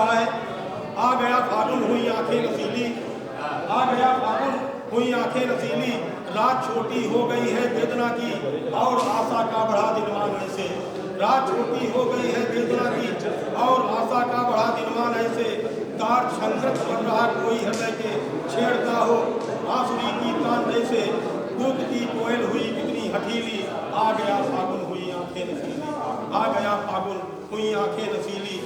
रहा है। आ गया फागुन हुई आंखें नसीली, आ गया फागुन हुई आंखें नसीली, रात छोटी हो गई है वेदना की और आशा का बढ़ा दिनमान ऐसे। रात छोटी हो गई है वेदना की और आशा का बढ़ा दिनमान ऐसे। तार संकट बन रहा कोई हृदय के छेड़ता हो आंसुरी की तान जैसे। कूकती कोयल हुई कितनी हठीली, आ गया फागुन हुई आंखें नसीली, आ गया फागुन हुई आंखें नसीली।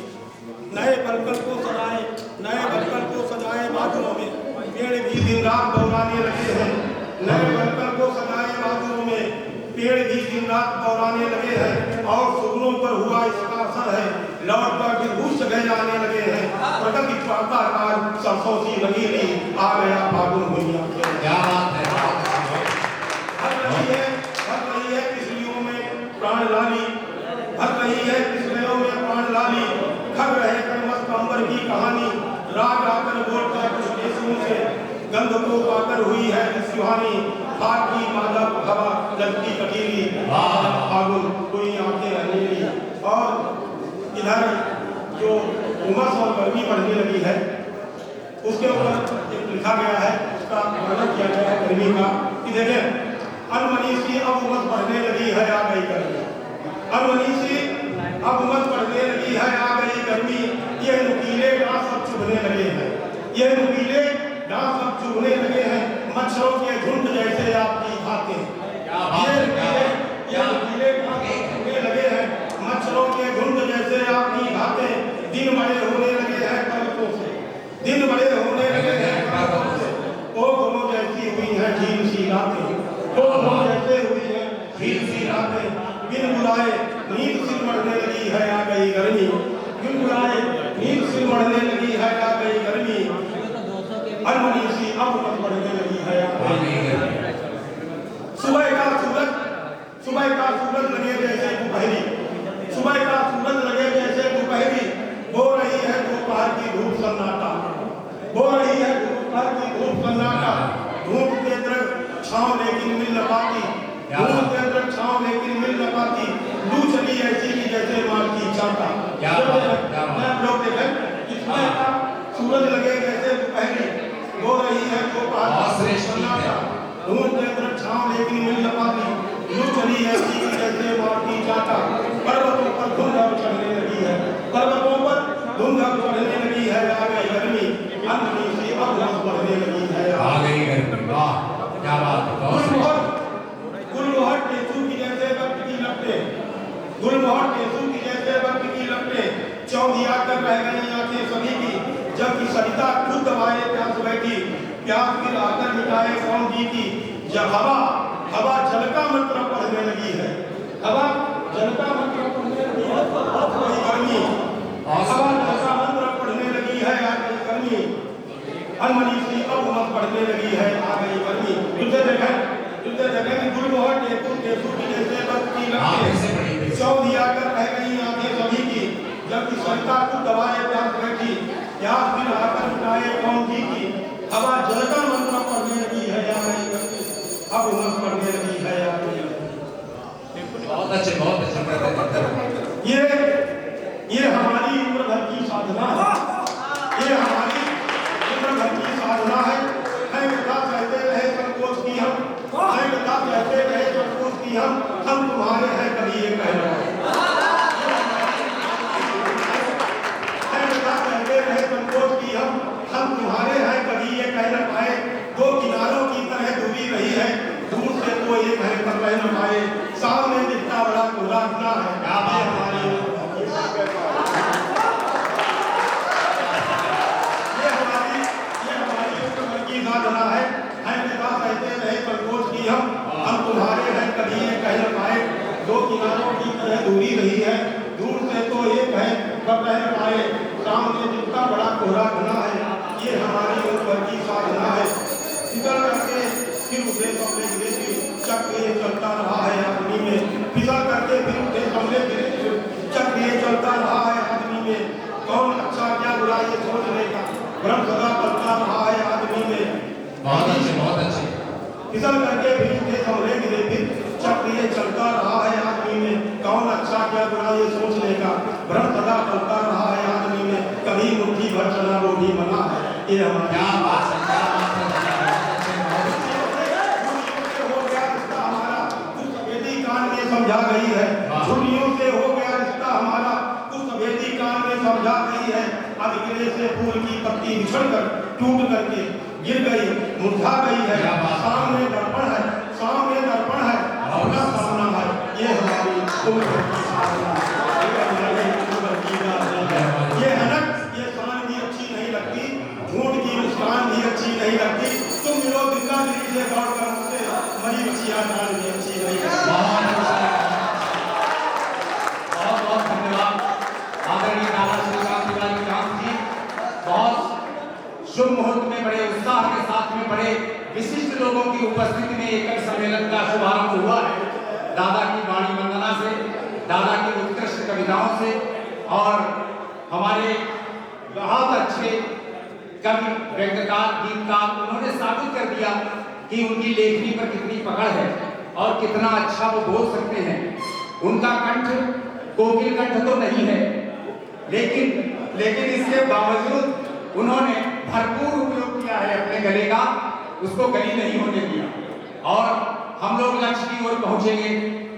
नए बलकल को सजाए, नए बलकल को सजाए बाजुओं में, पेड़ भी दिन रात दौड़ाने लगे हैं। नए बलकल को सजाए बाजुओं में, पेड़ भी दिन रात दौड़ाने लगे हैं। और सुगनों पर हुआ इसका असर है, लौट कर फिर घूस गए आने लगे हैं। प्रकृति पड़ता कार सरसों सी रंगीली, आ गया फागुन हुई आंखें। क्या बात है, भर रही है किसलियों में प्राण लाली, भर रही है किसलियों में प्राण लाली। खर रहे कर्मस कंबर की कहानी, राग आकर बोलता है कुछ देशों से। गंध को पाकर हुई है सुहानी, फाग की मादक हवा लगती कटीली, फागुन हुई आंखें अंधेरी। और इधर जो उमस और गर्मी बढ़ने लगी है उसके ऊपर एक लिखा गया है, उसका वर्णन किया गया है गर्मी का कि देखें अनमनीसी अब उमस बढ़ने लगी है, आ गई गर्मी। अनमनीसी अब उमस बढ़ने लगी है, आ गई गर्मी। ये नुकीले डांस अब चुभने लगे हैं, ये नुकीले डांस अब चुभने लगे हैं। मच्छरों के झुंड जैसे आपकी खाते, ये नुकीले डांस अब चुभने लगे हैं। मच्छरों के झुंड जैसे आपकी खाते, दिन बड़े होने लगे हैं कलकों से, दिन बड़े होने लगे हैं कलकों से। ओ दोनों जैसी हुई है झील सी रातें, तो जैसे हुई है झील सी रातें। बिन बुलाए नींद सिर मरने लगी है, आ गई गर्मी। बिन बुलाए नींद सिर मरने लगी है, आ गई गर्मी। अनमनीसी अब उमस बढ़ने लगी है, आ गई गर्मी। सुबह का सूरज लगे जैसे दोपहरी, सुबह का सूरज लगे जैसे दोपहरी। हो रही है दोपहर की धूप सन्नाटा, हो रही है दोपहर की धूप सन्नाटा। धूप के तरफ छांव लेकिन मिल न पाती, धूप के अंदर छांव लेकिन मिल न पाती। लू चली ऐसी की जैसे मार की चाटा। लोग देखें कितना का सूरज लगे जैसे दोपहरी, हो रही है दोपहर की सन्नाटा। धूप के अंदर छांव लेकिन मिल न पाती, लू चली ऐसी की जैसे मार की चाटा। पर्वतों पर धुंध अब चढ़ने लगी है, पर्वतों पर धुंध अब चढ़ने लगी है, आ गई गर्मी। अनमनीसी अब उमस बढ़ने लगी है, आ गई गर्मी। वाह क्या बात है, गुलमोहर टेसू की जैसे वक्त की लपटें, गुलमोहर टेसू की जैसे वक्त की लपटें। चौंधिया कर रह गई आंखें सभी की, जबकि सरिता खुद दबाए प्यास बैठी। प्यास फिर आकर मिटाए कौन जी की। जब हवा जल का मंत्र पढ़ने लगी है, हवा जल का मंत्र पढ़ने लगी है, वही गर्मी। हवा जल का मंत्र पढ़ने लगी है, आ गई गर्मी। अनमनीसी अब उमस बढ़ने लगी है, आ गई गर्मी। तुझे देखें गुलमोहर टेसू की जैसे वक्त की लपटें। चौंधिया कर रह गई आंखें सभी की, जबकि सरिता खुद दबाए प्यास बैठी। प्यास फिर आकर मिटाए कौन जी की। हवा जल का मंत्र पढ़ने लगी है, आ गई गर्मी। अब उमस बढ़ने लगी है, आ गई गर्मी। बहुत अच्छे, बहुत अच्छे। ये हमारी उम्र भर की साधना है, ये हमारी उम्र भर की साधना है। कथा कहते रहे संकोच की हम, कथा कहते रहे संकोच की हम तुम्हारे हैं कभी ये कहना। कथा कहते रहे संकोच की हम तुम्हारे हैं कभी ये कह न पाए। दो किनारों की तरह दूरी रही है, दूर से तो एक है पर रह न पाए। सामने दिखता बड़ा कोहरा अपना है, ये हमारी साधना है। कथा कहते रहे संकोच की हम तुम्हारे हैं कभी ये कह न पाए। दो किनारों की तरह दूरी रही है, दूर से तो एक है पर रह न पाए। सामने दिखता बड़ा कोहरा घना है, ये हमारी उम्र की साधना है। फिसल करके फिर उठे सबले गिरे, चक्र ये चलता रहा है आदमी में। फिसल करके फिर उठे सबले गिरे, चक्र ये चलता रहा है आदमी में। कौन अच्छा क्या बुरा ये सोचने का भ्रम सदा पलता रहा है आदमी में। बहुत अच्छे, बहुत अच्छे। फिसल करके फिर उठे सबले गिरे, फिर चक्र ये चलता रहा है आदमी में। कौन अच्छा क्या बुरा ये सोचने का भ्रम सदा पलता रहा है आदमी में। कभी भर चना रोटी बना है। ये हमारा क्या बात है, क्या बात है, बहुत अच्छे, बहुत अच्छे। हो गया रिश्ता हमारा, कुछ सफेदी कान में समझा गई है। वाह। छुट्टियों से हो गया रिश्ता हमारा, कुछ सफेदी कान में समझा गई है। अब गिरे से फूल की पत्ती बिछड़ कर टूट करके गिर गई, मुरझा गई है। क्या बात है। सामने दर्पण है, सामने दर्पण है, अपना सामना है। ये हमारी उम्र की साधना, ये हमारी उम्र की साधना। ये हनक, ये शान भी अच्छी नहीं लगती, झूठ की मुस्कान भी अच्छी नहीं लगती। तुम मिलो जिंदा दिली से दौड़ कर मुझसे, मरी बचिया जान भी अच्छी नहीं लगती। बहुत अच्छा, बहुत बहुत धन्यवाद आदरणीय दादा श्रीकांत तिवारी कांत जी। बहुत शुभ मुहूर्त में, बड़े उत्साह के साथ में, बड़े विशिष्ट लोगों की उपस्थिति में एक सम्मेलन का शुभारंभ हुआ है। दादा की वाणी वंदना से, दादा की उत्कृष्ट कविताओं से, और हमारे बहुत अच्छे कवि, व्यंग्यकार, गीतकार, उन्होंने साबित कर दिया कि उनकी लेखनी पर कितनी पकड़ है और कितना अच्छा वो बोल सकते हैं। उनका कंठ कोकिल कंठ तो नहीं है, लेकिन इसके बावजूद उन्होंने भरपूर उपयोग किया है अपने गले का, उसको गली नहीं होने दिया। और हम लोग लक्ष्य की ओर पहुंचेंगे।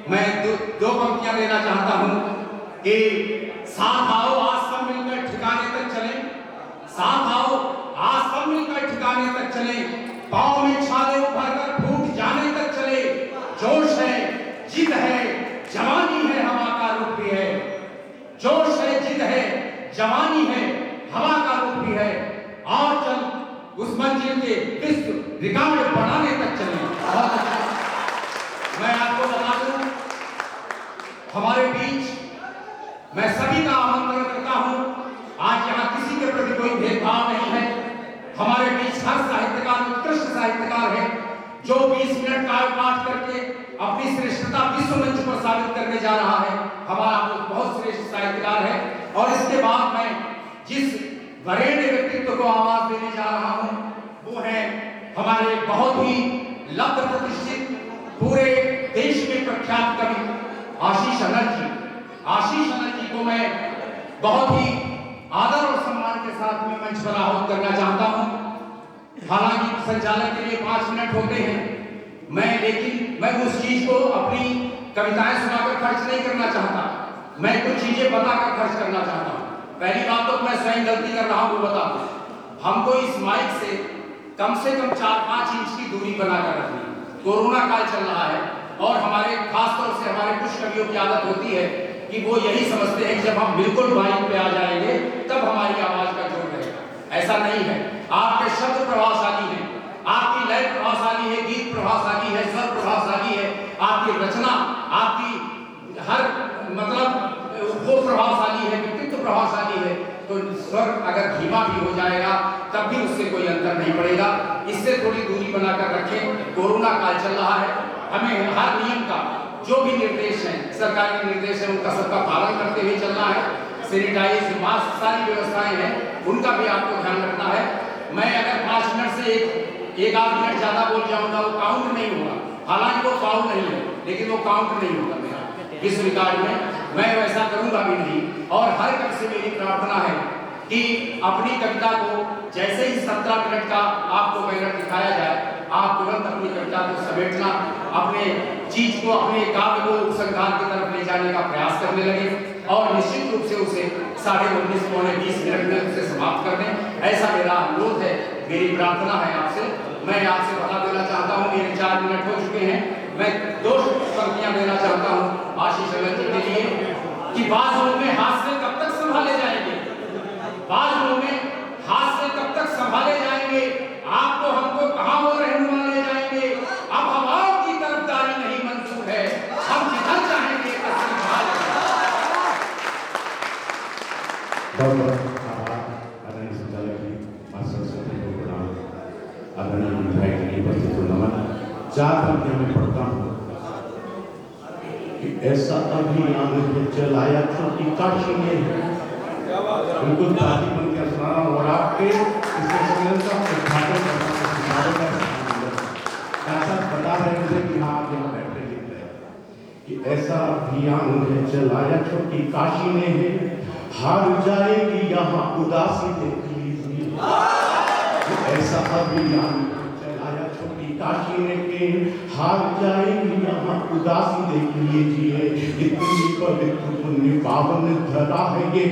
मैं दो पंक्तियां देना चाहता हूं कि साथ आओ आज सब मिलकर ठिकाने तक चलें, साथ आओ आज सब मिलकर ठिकाने तक चलें, पांव में छाले उभरकर फूट जाने तक चले। जोश है, जिद है, जवानी है, हवा का रूप भी है। जोश है, जिद है, जवानी है, हवा का रूप भी है। और चल उस मंजिल के विश्व रिकॉर्ड बनाने तक चले। बहुत अच्छा। मैं आपको बता दूं, हमारे बीच मैं सभी का आमंत्रण करता हूं। आज यहाँ किसी के प्रति कोई भेदभाव नहीं है। हमारे बीच हर साहित्यकार उत्कृष्ट साहित्यकार है जो 20 मिनट काव्य पाठ करके अपनी श्रेष्ठता विश्व मंच पर साबित करने जा रहा है। हमारा बहुत श्रेष्ठ साहित्यकार है। और इसके बाद मैं जिस वरेण्य व्यक्तित्व को आवाज देने जा रहा हूं वो है हमारे बहुत ही लब्ध प्रतिष्ठित, पूरे देश में प्रख्यात कवि आशीष अनंत जी। आशीष अनंत जी को मैं बहुत ही आदर और सम्मान के साथ में मंच पर आहूत करना चाहता हूं। हालांकि संचालन के लिए 5 मिनट होते हैं, लेकिन मैं उस चीज को अपनी कविताएं सुनाकर खर्च नहीं करना चाहता। मैं कुछ चीजें बताकर खर्च करना चाहता हूं। पहली बात तो मैं स्वयं गलती कर रहा हूं वो बता दूं, हमको इस माइक से कम 4-5 इंच की दूरी बनाकर रखनी है। कोरोना काल चल रहा है और हमारे खासतौर से हमारे कुछ कवियों की आदत होती है कि वो यही समझते हैं कि जब हम बिल्कुल माइक पे आ जाएंगे तब हमारी आवाज का जोर रहेगा। ऐसा नहीं है। आपके शब्द प्रभावशाली हैं, आपकी लय प्रभावशाली है, गीत प्रभावशाली है, स्वर प्रभावशाली है, आपकी रचना, आपकी हर मतलब वो प्रभावशाली है, व्यक्तित्व प्रभावशाली है। तो स्वर अगर धीमा भी हो जाएगा तब भी उससे कोई अंतर नहीं पड़ेगा। इससे थोड़ी दूरी बनाकर रखें। कोरोना काल चल रहा है, हमें हर नियम का जो भी निर्देश है, सरकारी निर्देश है, उनका सबका पालन करते हुए चलना है। सैनिटाइज, मास्क, सारी व्यवस्थाएं हैं, उनका भी आपको ध्यान रखना है। मैं अगर 5 मिनट से एक आध मिनट ज्यादा बोल जाऊंगा वो काउंट नहीं होगा। हालांकि वो फाउल नहीं है, लेकिन वो काउंट नहीं होगा मेरा विश्व रिकॉर्ड में। मैं वैसा करूंगा भी नहीं। और हर कवि से मेरी प्रार्थना है कि अपनी कविता को जैसे ही 17 मिनट का आपको बैनर दिखाया जाए, आप तुरंत अपनी कविता को समेटना, अपने चीज को, अपने काव्य को उपसंहार की तरफ ले जाने का प्रयास करने लगे और निश्चित रूप से उसे 19:30 पौने 20 मिनट में उसे समाप्त कर दें। ऐसा मेरा अनुरोध है, मेरी प्रार्थना है आपसे। मैं आपसे बता देना चाहता हूँ, मेरे 4 मिनट हो चुके हैं। मैं 2 पंक्तियां देना चाहता हूँ आशीष अनंत जी के लिए कि बाजुओं में हास्य कब तक संभाले जाएंगे, बाजुओं में हास्य कब तक संभाले जाएंगे, आपको हमको कहां वो रहनुमा ले जाएंगे। अब हवाओं की तरफदारी नहीं मंजूर है, हम जिधर चाहेंगे आदरणीय संचालक जी, मास्टर सभी को प्रणाम, आदरणीय विधायक जी उपस्थित को नमन। 4 पंक्तियां मैं पढ़ता हूँ कि ऐसा अभियान है चलाया छोटी काशी में, बिल्कुल ताजी पंक्तियां सुना रहा हूँ और आपके इस सम्मेलन का उद्घाटन करना ऐसा बता रहे मुझे कि हाँ आप यहाँ बैठे लिख रहे कि ऐसा अभियान है चलाया छोटी काशी में है, हार जाएगी यहाँ उदासी देख लीजिए। ऐसा अभियान चलाया छोटी काशी ने के हार जाएगी यहाँ उदासी देख लीजिए। इतनी पवित्र पुण्य पावन धरा है ये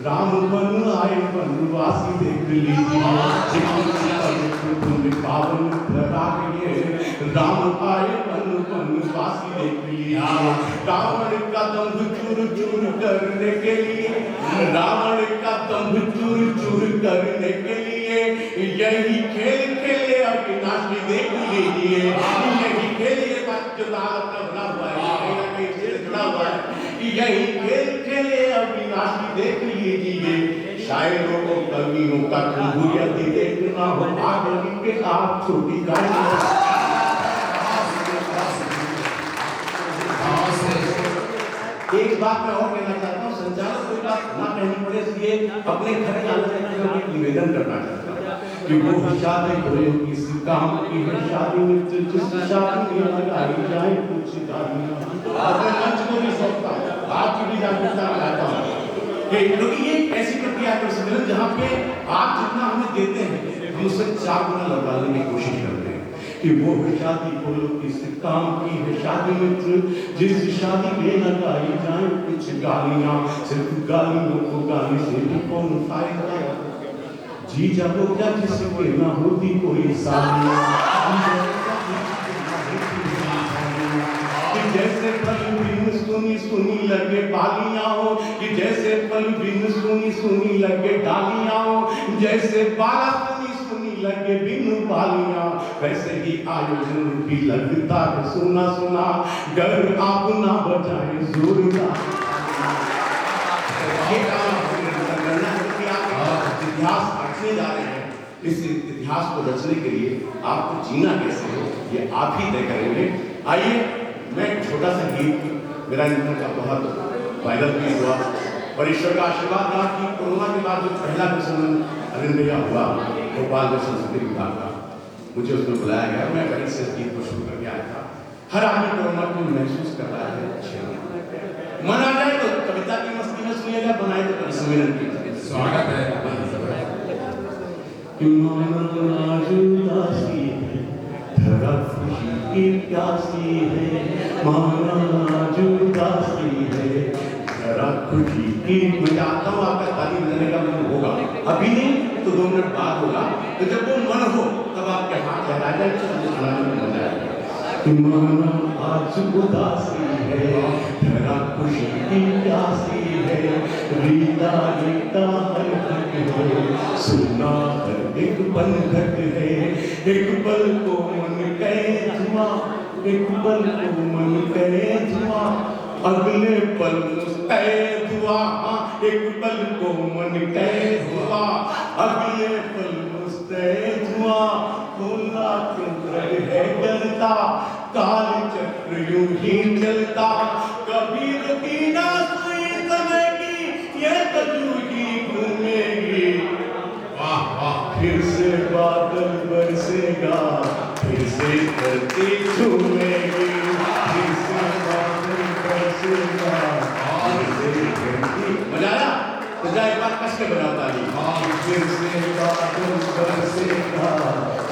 राम बन आए वनवासी देख लीजिए। इतनी पवित्र पुण्य पावन धरा है ये राम आए वनवासी देख लीजिए। रावण का दंभ चूर चूर करने के लिए, रावण का दंभ चूर चूर करने के लिए यही खेल खेले अविनाशी देख लीजिए। यही खेल ये बात जो जुड़ा हुआ है, जुड़ा हुआ है, यही खेल खेले अविनाशी देख लीजिए। शायरों को कवियों का यदि देखना हो आगे के आप छोटी एक बात मैं और कहना चाहता हूँ, संचालक कोई बात ना कहनी पड़े इसलिए अपने घर जाने में एक निवेदन करना चाहता हूँ कि वो शादी हो किस काम की है शादी में जिस शादी में लगाई जाए कुछ गालियाँ अपने मंच को भी सौंपता हूँ, आपकी भी जागरूकता लाता हूँ क्योंकि ये ऐसी प्रक्रिया है सम्मेलन जहाँ पे आप जितना हमें देते हैं हम उससे 4 गुना लौटाने की कोशिश करते हैं कि वो शादी बोलो किस काम की है शादी मित्र जिस शादी में लगाई जाए कुछ गालियां, सिर्फ गालियों को गाली से भी कौन फायदा। जी जाओ क्या जिसके ना होती कोई सालियां, जैसे फल बिन सुनी सुनी लगे बालियां हो, कि जैसे फल बिन सुनी सुनी लगे डालियां हो, जैसे बाला सुनी सुनी लगे बिन बालियां, वैसे ही आयोजन भी लगता है सुना सुना गर आप ना बजाए जोरदार। ये काम इतिहास रचने जा रहे हैं, इस इतिहास को रचने के लिए आपको जीना कैसे हो ये आप ही तय करेंगे। आइए मैं छोटा सा गीत, मेरा इनका का बहुत वायरल भी हुआ और ईश्वर का आशीर्वाद रहा कि कोरोना के बाद जो पहला दर्शन अरविंद भैया हुआ भोपाल में संस्कृति विभाग का, मुझे उसमें बुलाया गया। मैं वहीं से गीत को शुरू करके आया था। हर आदमी कोरोना को महसूस कर रहा है, मन आ जाए तो कविता की मस्ती में सुनिएगा, बनाए तो कवि सम्मेलन की स्वागत है। धरा खुशी की प्यासी है, माना जुदासी है, धरा खुशी की। मैं चाहता हूँ आपका ताली बजाने का मन होगा, अभी नहीं तो 2 मिनट बाद होगा, तो जब वो मन हो तब आपके हाथ लहरा जाए तो मुझे सुनाने में मजा आएगा। माना आज उदासी है, धरा खुशी की प्यासी है, रीता रीता हर घट है, सुना हर एक बंधक है, एक पल को मन कैद हुआ, एक पल को मन कैद हुआ, अगले पल मुस्तैद हुआ, एक पल को मन कैद हुआ, अगले पल मुस्तैद हुआ, भूला चंद्र है डरता, काल चक्र यूं ही चलता, कभी रुकी ना सुई समय की ये तो यूं ही घूमेगी। वाह वाह, फिर से बादल बरसेगा, फिर से धरती झूमेगी, फिर से बादल बरसेगा, फिर से धरती। मजा आया? तो एक बार कष्ट बनाता है, फिर से बादल बरसेगा,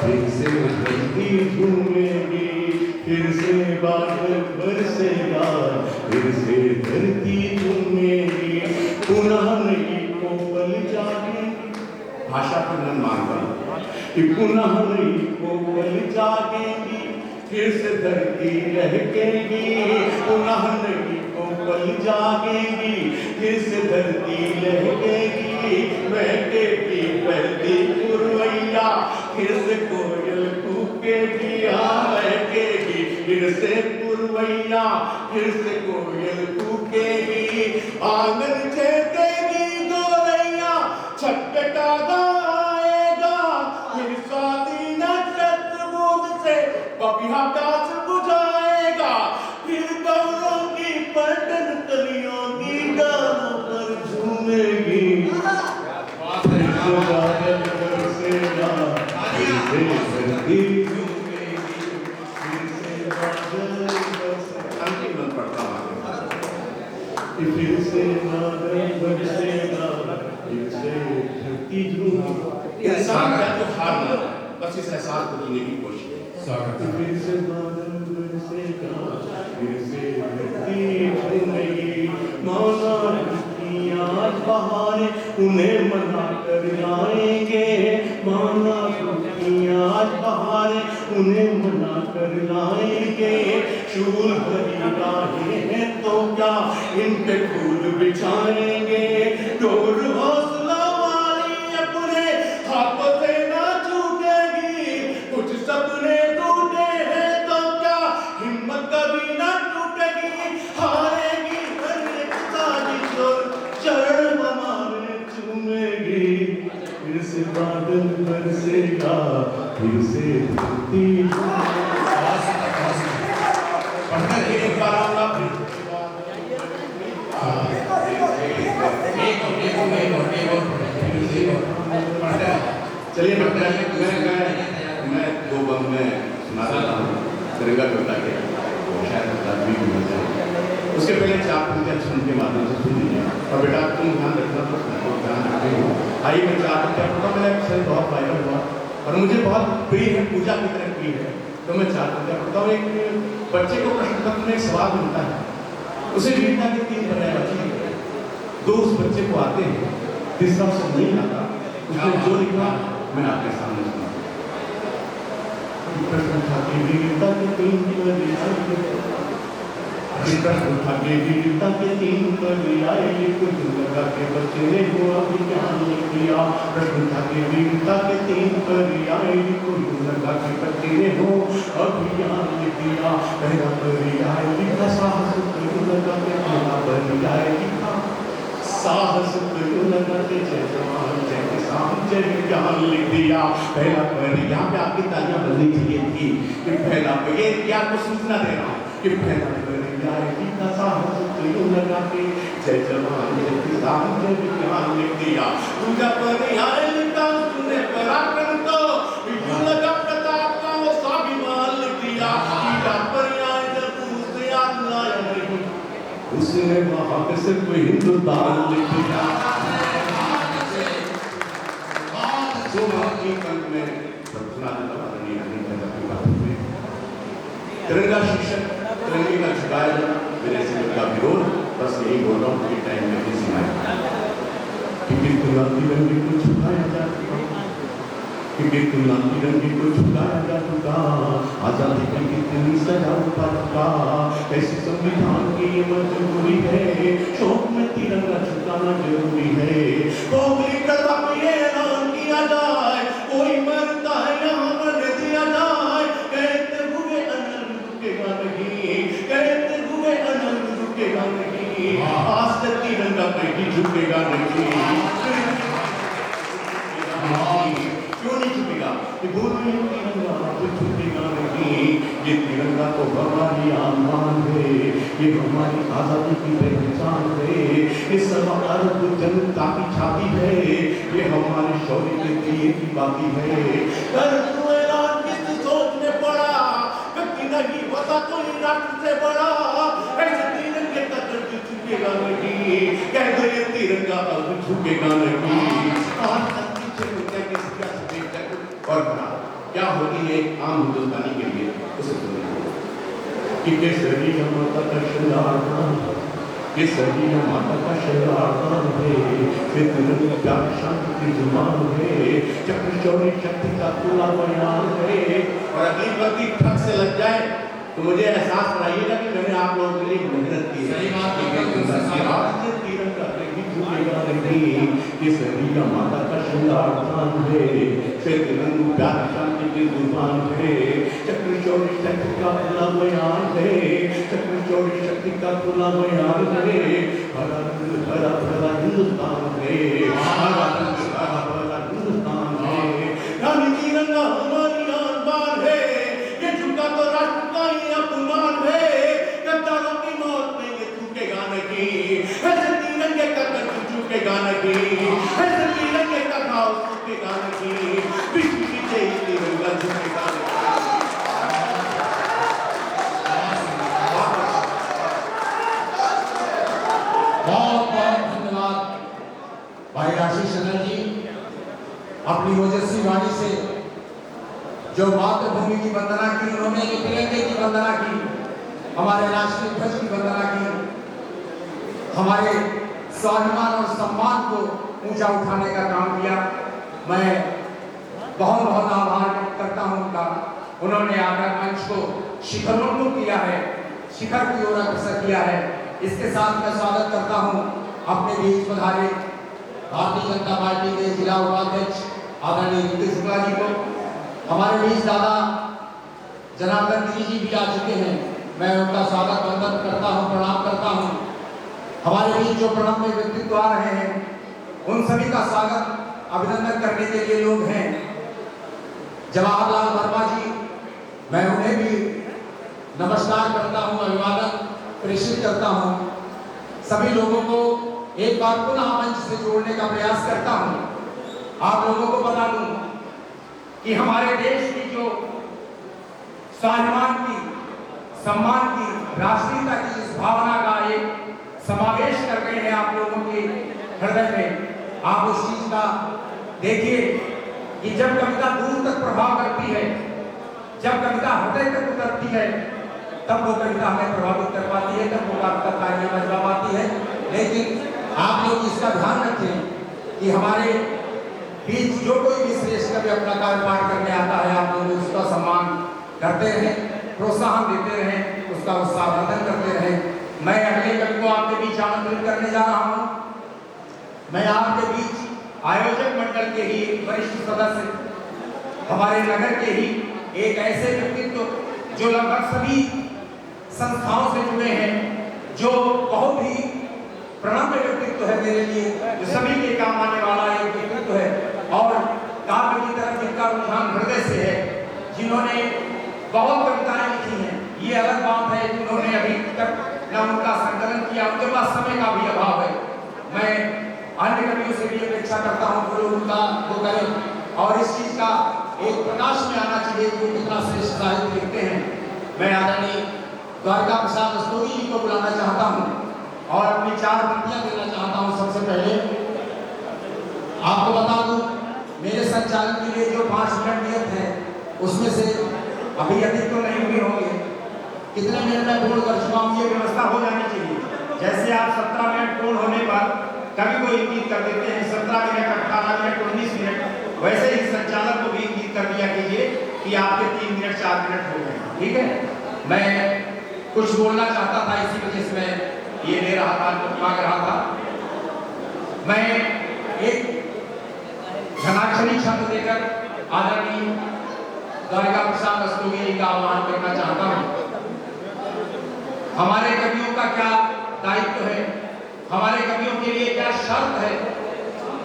फिर से धरती झूमेगी, फिर से बादल बरसेगा, फिर से धरती झूमेगी, पुनः नई कोमल जागेगी। भाषा पर मन मांगता कि पुनः नई कोमल जागेगी, फिर से धरती लहकेगी, पुनः नई कोमल जागेगी, फिर से धरती लहकेगी, महकेगी बहती पुरवैया, फिर से कोयल कूकेगी, महकेगी फिर से पुरवैया, फिर से कोयल कूकेगी, आंगन छेदेगी गोरैया, छटपटा गाएगा, फिर स्वाति नक्षत्र बूंद से पपिया प्यास बुझाएगा, फिर गौरों की पलटन कलियों की डालों पर झूमेगी, फिर से बादल बरसेगा, फिर से धरती झूमेगी, फिर से बादल बरसेगा, अंतिम पढ़ता हूँ, फिर से बादल बरसेगा। इंसान का जो हार ना जाए, बस इस एहसास को जीने की कोशिश है। फिर से बादल बरसेगा, फिर से धरती झूमेगी, माना की आज बहारें उन्हें मना कर जाएंगे, माना की आज बहारें उन्हें मना कर लाएंगे। शूल भरी राहें हैं तो क्या इन पे फूल बिछाएंगे, डोर हौसला वाली अपने हाथों से ना छूटेगी, कुछ सपने टूटे हैं तो क्या हिम्मत कभी ना टूटेगी, हारेगी हर एक साजिश और चरण हमारे चूमेगी। फिर से बादल बरसेगा, फिर से धरती एक बार आऊंगा फिर चलिए मैं दो बंद में सुना रहा हूँ तिरंगा कविता के, शायद आदमी भी मिल जाए। उसके पहले चार पंक्तियां छंद के माध्यम से सुन लीजिए, और बेटा तुम ध्यान रखना, तो ध्यान रखते हो। आइए मैं चार पंक्तियां पढ़ूंगा, मेरा विषय बहुत वायरल हुआ और मुझे बहुत प्रिय है, पूजा की तरह प्रिय है, तो मैं चार पंक्तियां पढ़ता हूँ। एक बच्चे को प्रश्न पत्र में एक सवाल मिलता है, उसे लीडता के 3 पर्याय बचे, 2 उस बच्चे को आते हैं, तीसरा उसे नहीं आता। उसने जो लिखा मैं आपके सामने सुना। प्रश्न था कि वीरता के 3 पर्याय, प्रश्न था कि वीरता के 3 पर्याय, कुछ लगा के बच्चे ने वो अभियान लिख दिया। प्रश्न था कि वीरता के 3 पर्याय, कुछ लगा के बच्चे ने वो अभियान लिख दिया। पहला पर्याय लिखा साहस, कुछ लगा के पहला पर्याय लिखा साहस, कुछ लगा के जय जवान जय किसान जय विज्ञान लिख दिया। पहला पर्याय, यहाँ पे आपकी तालियां बजनी चाहिए थी कि पहला, ये क्या आपको सूचना दे रहा हूँ कि पहला पर्याय लिखा साहस, कुछ लगा के जय जवान जय किसान जय विज्ञान लिख दिया। दूसरा पर्याय लिखा तूने पराक्रम तो क्यों लगा प्रताप का वो स्वाभिमान लिख दिया। तीसरा पर्याय जब उसने याद लाया नहीं, उसने वहां पे सिर्फ हिंदुस्तान लिख दिया। जो आपकी कंठ में तिरंगा शीर्षक, तिरंगे का झुकाया जाना, मेरे सिर का विरोध, बस यही बोल रहा हूँ कि टाइम में भी सुनाया कि बिल्कुल तिरंगे को झुकाया जा चुका, कि बिल्कुल तिरंगे को झुकाया जा चुका, आजादी की कितनी सजा पा चुका। ऐसे संविधान की मजबूरी है, शौक में तिरंगा झुकाना जरूरी है। कोई कदम ये ऐलान किया जाए, कोई मरता है यहाँ पर दिया जाए, कहते हुए अनंत रुकेगा नहीं, कहते हुए अनंत रुकेगा नहीं, आज से तिरंगा कहीं झुकेगा नहीं। क्यों नहीं झुकेगा? कि बोलिए तिरंगा तो झुकेगा नहीं, ये तिरंगा तो हमारी आमान है, ये हमारी आजादी की पहचान है, ये सवा अरब जनता की छाती है, ये हमारे शौर्य के दिए की बाती है। कर तू ऐलान किस सोच में पड़ा, व्यक्ति नहीं होता कोई राष्ट्र से बड़ा, ऐसे तिरंगे का दर्द झुकेगा नहीं, कह दो ये तिरंगा अब झुकेगा नहीं। आज तक और क्या होगी एक आम हिंदुस्तानी के लिए, उसे सुनिए कि केसरी माता का श्रृंगार, केसरी माता का श्रृंगार है, तिरंगा शांति की जुबान है, चक्र शौर्य शक्ति का खुला बयान है। और अगली पंक्ति ठग से लग जाए तो मुझे एहसास कराइएगा कि मैंने आप लोगों के लिए मेहनत की है। तिरंगा कहीं झुकेगा नहीं, केसरी माता का श्रृंगार है, तिरंगा प्यार शांति की जुबान है, चक्र शौर्य शक्ति का खुला बयान है, चक्र शौर्य शक्ति का खुला बयान है। हरा भरा भरा हिंदुस्तान है, हरा भरा हिंदुस्तान है, रानी तिरंगा हमारी आन बान है, ये झुका तो राष्ट्र का ही अपमान है, गद्दारों की मौत में ये झुकेगा नहीं, ऐसे तिरंगे का कदम झुकेगा नहीं, ऐसे तिरंगे का घाव झुकेगा नहीं, विश्व की जय तिरंगा झुकेगा नहीं। बहुत बहुत धन्यवाद भाई आशीष चंद्र जी। अपनी ओजस्वी वाणी से जो मातृभूमि की वंदना की उन्होंने, जो तिरंगे की वंदना की, हमारे राष्ट्रीय ध्वज की वंदना की, हमारे स्वाभिमान और सम्मान को ऊंचा उठाने का काम किया। मैं बहुत बहुत आभार व्यक्त करता हूं उनका। उन्होंने आकर मंच को शिखरोन्मुख किया है, शिखर की ओर अग्रसर किया है। इसके साथ मैं स्वागत करता हूं अपने बीच पधारे भारतीय जनता पार्टी के जिला उपाध्यक्ष आदरणीय ऋतु शुक्ला जी को। हमारे बीच दादा जनार्दन गिरी जी भी आ चुके हैं, मैं उनका स्वागत वंदन करता हूं, प्रणाम करता हूं। हमारे बीच जो प्रणव में व्यक्तित्व आ रहे हैं उन सभी का स्वागत अभिनंदन करने के लिए लोग हैं। जवाहरलाल वर्मा जी, मैं उन्हें भी नमस्कार करता हूं, अभिवादन प्रेषित करता हूं। सभी लोगों को एक बार पुनः मंच से जोड़ने का प्रयास करता हूं। आप लोगों को बता दूं कि हमारे देश की जो स्वाभिमान की, सम्मान की, राष्ट्रीयता की जिस भावना का एक समावेश कर गए हैं आप लोगों के हृदय में, आप उस चीज का देखिए कि जब कविता दूर तक प्रभाव करती है, जब कविता हृदय तक उतरती है, तब वो कविता हमें प्रभावित कर पाती है, तब वो कविता तालियां बजवा पाती है। लेकिन आप लोग इसका ध्यान रखें कि हमारे बीच जो कोई भी श्रेष्ठ कवि अपना कार्यपाठ करने आता है, आप लोग उसका सम्मान करते रहें, प्रोत्साहन देते रहें, उसका उत्साहवर्धन करते रहें। मैं अगले कवि को आपके बीच आमंत्रित करने जा रहा हूं। मैं आपके बीच आयोजक मंडल के ही वरिष्ठ सदस्य, हमारे नगर के ही एक ऐसे व्यक्तित्व जो लगभग सभी संस्थाओं से जुड़े हैं, जो बहुत ही प्रणम्य व्यक्तित्व है मेरे लिए, जो सभी के काम आने वाला एक व्यक्तित्व है और काव्य की तरफ जिनका रुझान हृदय से है, जिन्होंने बहुत कविताएं लिखी हैं। ये अलग बात है जिन्होंने अभी तक न उनका संकलन किया, उनके पास समय का भी अभाव है। मैं अन्य कवियों से भी अपेक्षा करता हूँ कि लोग उनका वो करें और इस चीज का एक प्रकाश में आना चाहिए कि वो कितना श्रेष्ठ साहित्य लिखते हैं। मैं आदरणीय द्वारका प्रसाद रस्तोगी जी को बुलाना चाहता हूँ और अपनी 4 पंक्तियां देना चाहता हूँ। सबसे पहले आपको बता दूं, मेरे संचालन के लिए जो 5 मिनट नियत है उसमें से अभी अधिक तो नहीं हुए होंगे, कितने मिनट में पूर्ण कर चुका हूँ। ये व्यवस्था हो जानी चाहिए। जैसे आप 17 मिनट पूर्ण होने पर कभी को इंगित कर देते हैं 17 मिनट, 18 मिनट, 19 मिनट, वैसे ही संचालक को भी इंगित कर दिया कीजिए कि आपके 3 मिनट 4 मिनट हो गए। ठीक है, मैं कुछ बोलना चाहता था, इसी वजह से मैं ये ले रहा था, मांग रहा था। मैं एक घनाक्षरी छंद देकर आदरणीय द्वारका प्रसाद रस्तोगी जी का आह्वान करना चाहता हूँ। हमारे कवियों का क्या दायित्व है, हमारे कवियों के लिए क्या शर्त है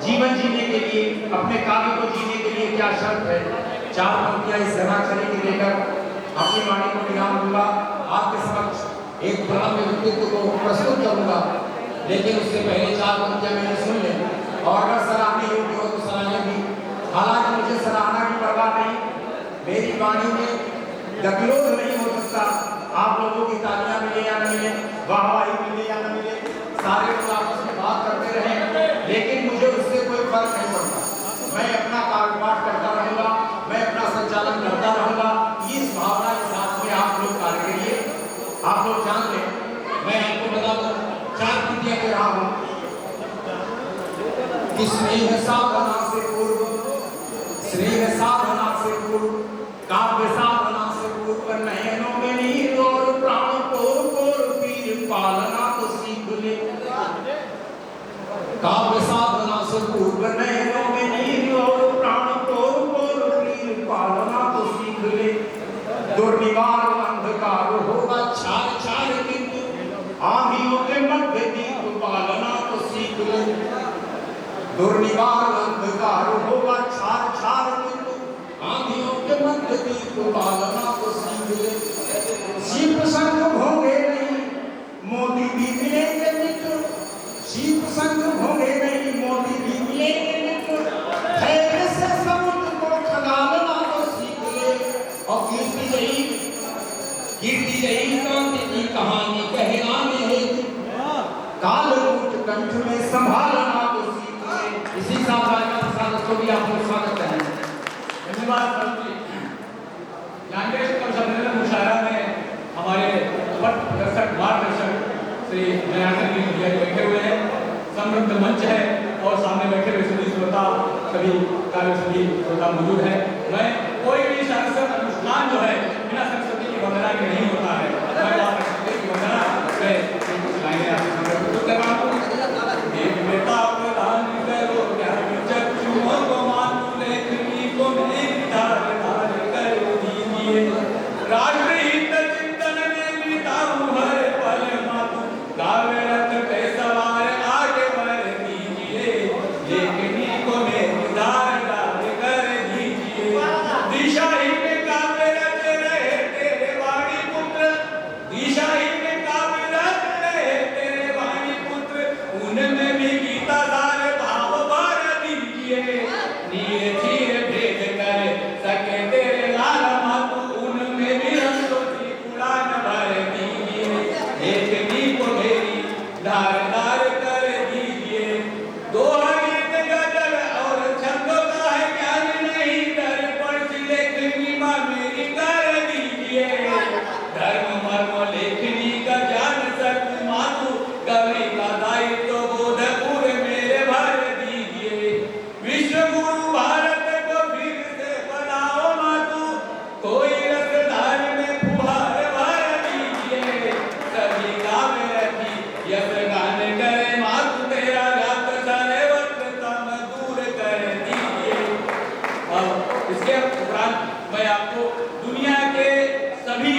जीवन जीने के लिए, अपने काव्य को जीने के लिए क्या शर्त है। 4 पंक्तियां इस घनाक्षरी की देकर अपनी वाणी को विराम दूंगा, आपके समक्ष एक प्रणव व्यक्तित्व को प्रस्तुत करूंगा। लेकिन उससे पहले 4 पंक्तियां मैंने सुन लें और अगर सराहनीय योग्य हो तो सराहनीय भी। हालांकि मुझे सराहना की परवाह नहीं, मेरी वाणी में गतिरोध नहीं हो सकता। आप लोगों की तालियां मिले या न मिले, वाहवाही मिले या न मिले, सारे लोग आपस में बात करते रहे, लेकिन मुझे उससे कोई फर्क नहीं पड़ता। मैं अपना कार्यपाठ करता रहूंगा, मैं अपना संचालन करता रहूंगा। इस भावना के साथ में आप लोग कार्य करिए। आप लोग जान लें, मैं आपको बता दूं, 4 पंक्तियां कह रहा हूं कि स्नेह साधना से पूर्व, स्नेह साधना से पूर्व, काव्य साधना से पूर्व, नयनों में नीर और प्राण कोर पीर पालना तो सीख ले। काव्य साधना से पूर्व, नयनों में नीर और प्राण कोर पीर पालना तो सीख ले। दुर्निवार अंधकार होगा छार छार, किंतु आंधियों के मध्य दीप पालना तो सीख ले। दुर्निवार अंधकार होगा छार छार, किंतु आंधियों के मध्य दीप पालना तो सीख ले। शिव संग भोगे नहीं मोदी भी मिलेंगे मित्र, शिव संग भोगे नहीं मोदी भी मिलेंगे मित्र। धैर्य से समुद्र को खंगालना तो सीख ले। और कीर्ति जयी क्रांति की कहानी कहलाने हेतु काल रूप कंठ में संभालना तो सीख ले। इसी साथ आप लोग स्वागत करेंगे। धन्यवाद सर जी। लैंग्वेज कम सम्मेलन मुशायरा में हमारे पथ दर्शक मार्गदर्शक श्री जनार्दन जी भैया बैठे हुए हैं, समृद्ध मंच है और सामने बैठे हुए सभी श्रोता, सभी सभी श्रोता मौजूद है। मैं कोई भी सांस्कृतिक अनुष्ठान जो है बिना सरस्वती की वंदना के नहीं होता है। मैं वहाँ सरस्वती की वंदना से कुछ लाइनें आपसे प्रस्तुत कर रहा हूँ। देव बेटा प्रदान करो ज्ञान चक्षुओं को मातु लेखनी को एक धार धार कर दीजिए। राष्ट्रहित चिंतन में बिताऊं हर पल मातु गावे रथ पे सवार आगे बढ़ दीजिए। लेखनी को मेरी धार धार कर दीजिए। दिशाहीन काव्य रच रहे तेरे वाणी पुत्र, दिशाहीन काव्य रच रहे तेरे वाणी पुत्र, उनमें भी गीता सार भाव भर दीजिए। नीर चीर भेद कर सके तेरे लाल मातु, उनमें भी हंसों की उड़ान भर दीजिए। लेखनी को मेरी धार धार कर दीजिए। दोहा गीत गजल और छंदों का है ज्ञान नहीं, दर्पण सी लेखनी माँ मेरी कर दीजिए। धर्म मर्म लेखनी का ज्ञान सत्य मातु, कवि का दायित्व बोध पूरे मेरे भर दीजिए। विश्व गुरु भारत को फिर से बनाओ मातु, कोई रसधार में फुहार भर दीजिए। सभी गावे रखी यश गान करे मातु, तेरा व्याप सारे वक्रतम दूर कर दीजिए। अब इसके उपरांत मैं आपको दुनिया के सभी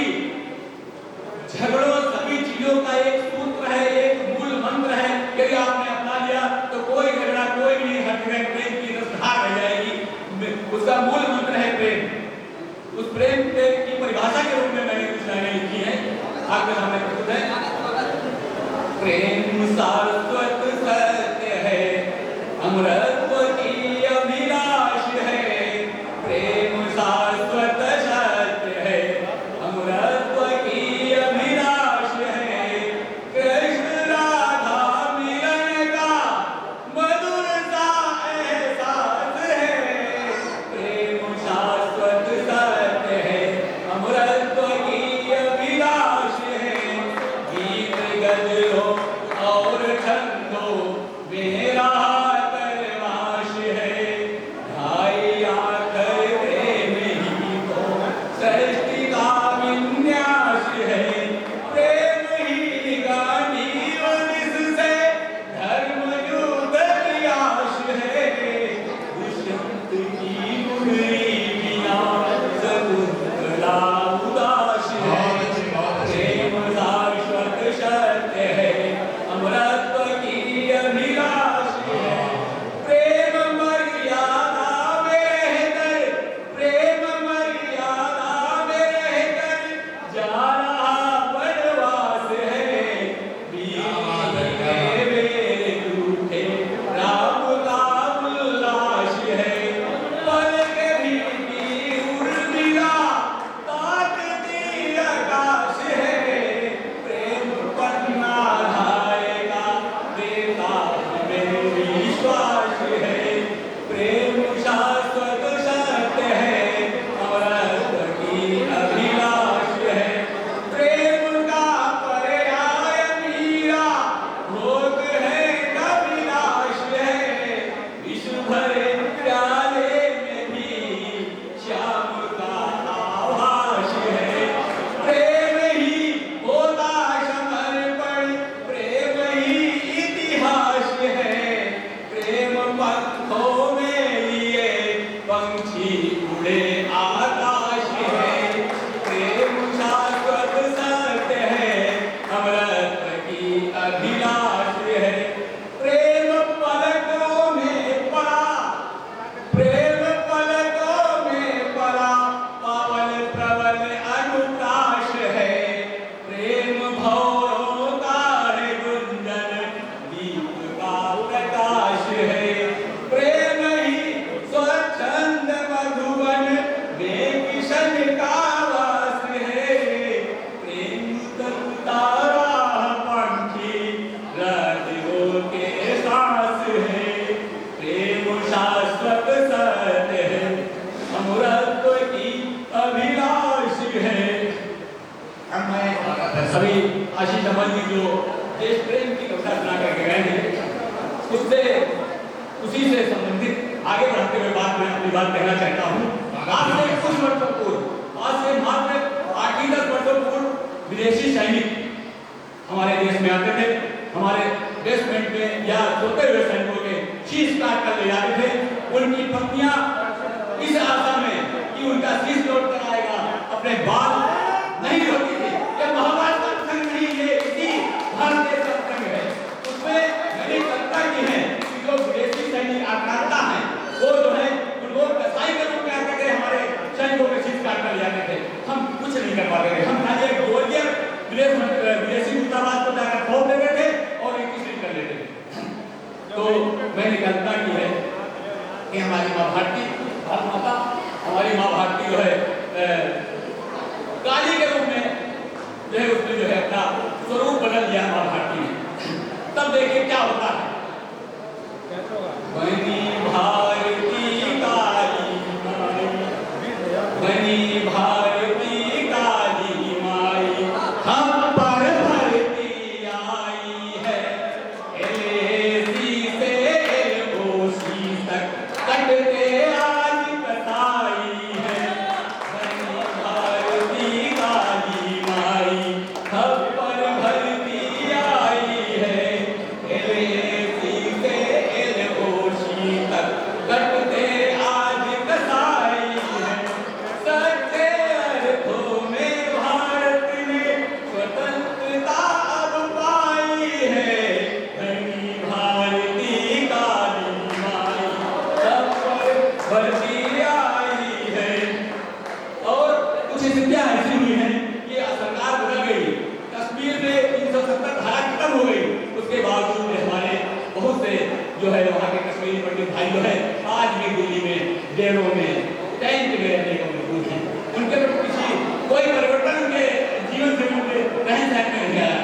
झगड़ों, सभी चीजों का एक सूत्र है, एक मूल मंत्र है, यदि आपने अपना लिया तो कोई झगड़ा कोई भी नहीं हटेगा, प्रेम की रसधार रह जाएगी। उसका मूल मंत्र है प्रेम। उस प्रेम की परिभाषा के रूप में मैंने कुछ लाइनें लिखी हैं, आपके सामने प्रस्तुत है। प्रेम शाश्वत सत्य है, अमरत्व की अभिलाष है। प्रेम शाश्वत सत्य है, अमरत्व की अभिलाष है। कृष्ण राधा मिलन का मधुर सा एहसास है। प्रेम शाश्वत सत्य है, अमरत्व की अभिलाष है। गीत गजलों जी जो देश प्रेम की कविता सुना करके गए हैं, उससे उसी से संबंधित आगे बढ़ते हुए मैं अपनी बात कहना चाहता हूँ। आज से कुछ वर्षों पूर्व, आज से मात्र 8-10 वर्षों पूर्व विदेशी सैनिक हमारे देश में आते थे, हमारे बेसमेंट में या सोते हुए सैनिकों के शीश काट कर ले जाते थे। उनकी पत्नियां इस आशा में कि उनका शीश लौट कर आएगा अपने बाल नहीं होती थी। ये महाभारत का प्रसंग नहीं, ये इसी भारत देश का प्रसंग है। उसमें मैंने कविता की है कि जो विदेशी सैनिक आक्रांता है वो जो है उनको कसाई के रूप में आते थे, हमारे सैनिकों के शीश काट कर ले जाते थे। हम कुछ नहीं कर पाते थे, हम खाली एक गोलियां विदेशी दूतावास को जाकर खोल देते थे और एक किसी कर लेते थे। तो मैंने कल्पना की है कि हमारी माँ भारती, भारत माता, हमारी माँ भारती जो है काली के रूप में जो है उसने जो है अपना स्वरूप बदल दिया माँ भारती ने। तब देखिए क्या होता है। बनी भारती काली माई, बनी भारती काली माई, हम पर भरती आई है, एलेसी से एलोसी तक कटते आज कसाई है। बनी भारती काली माई, हम पर भरती आई है, एलेसी से एलोसी तक कटते आज कसाई है। सच्चे अर्थों में भारत ने स्वतंत्रता अब पाई है, धनी भारती काली माई, सब पर भरती आई है। और कुछ स्थितियां ऐसी हुई हैं कि सरकार बदल गई, कश्मीर में 370 धारा खत्म हो गई, उसके बावजूद भी हमारे बहुत से जो है वहाँ के कश्मीरी पंडित भाई जो है आज भी दिल्ली में डेरों में टेंट में रहने को मजबूर हैं। उनके किसी कोई परिवर्तन उनके जीवन से उनके रहन सहन में नहीं आया।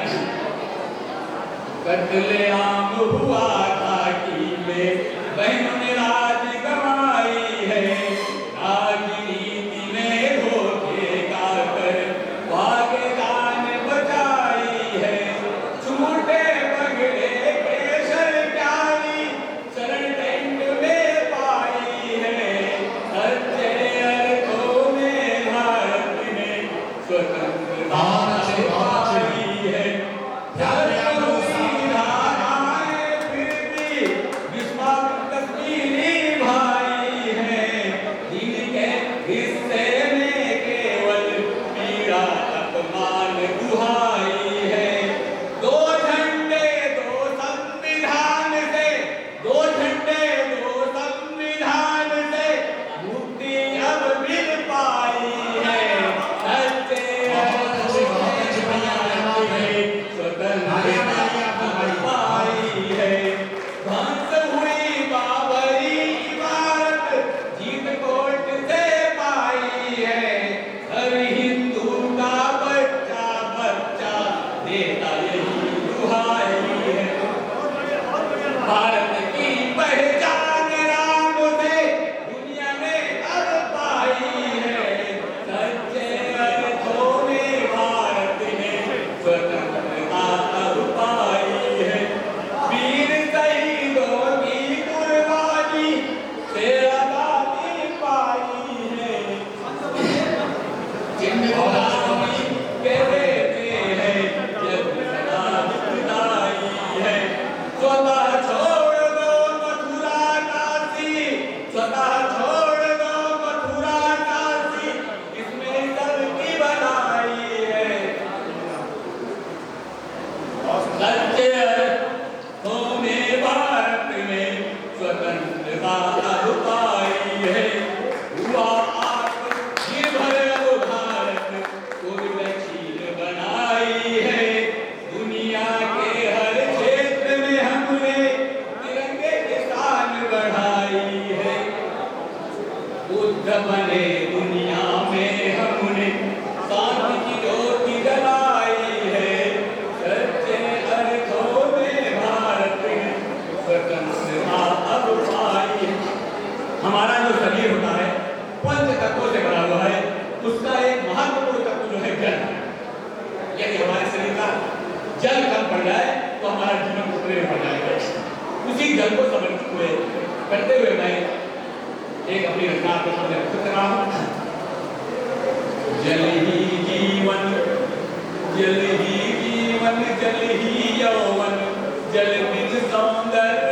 कत्लेआम हुआ था कि बहनों ने राज गंवाई है, राजनीति ने धोखे का कर भागे जान बचाई है। झूठे पगड़े के सरकारी शरण टेंट में पाई है, सच्चे अर्थों में भारत ने स्वतंत्रता पाई है। कश्मीरी भाई है, जिनके हिस्से में केवल पीड़ा अपमान दुहाई है। दो झंडे दो संविधान से, दो झंडे दो संविधान से मुक्ति अब मिल पाई है। सच्चे स्वतंत्रता पाई है। ध्वंस हुई बाबरी इमारत, जीत कोर्ट से पाई है। हर हिंदू का बच्चा बच्चा देता यही दुहाई है। भारत की पहचान राम से दुनिया में अब पाई है। सच्चे अर्थों में भारत ने स्वतंत्रता अब पाई है। वीर शहीदों की कुर्बानी से आजादी पाई है। जिम्मेदारी के देते हैं जब सदा जुदाई है। स्वतः छोड़ दो मथुरा काशी, स्वतः छोड़ दो मथुरा काशी, इसमें सबकी भलाई है। सच्चे अर्थों में भारत में स्वतंत्रता अब पाई है। हुआ आत्मनिर्भर अब भारत को विकसित बनाई है। दुनिया के हर क्षेत्र में हमने तिरंगे की शान बढ़ाई है। बुद्ध बने दुनिया में हमने शांति की ज्योति जलाई है। सच्चे अर्थों में भारत ने स्वतंत्रता अब पाई है। हमारा जो शरीर होता है पंच तत्वों से बना हुआ है, उसका एक महत्वपूर्ण तत्व जो है जल। यदि हमारे शरीर का जल कम पड़ जाए तो हमारा जीवन खतरे में पड़ जाएगा। उसी जल को समर्पित हुए करते हुए मैं एक अपनी रचना आपके सामने प्रस्तुत कर रहा हूँ। जल ही जीवन, जल ही जीवन, जल ही यौवन, जल बिन सौंदर्य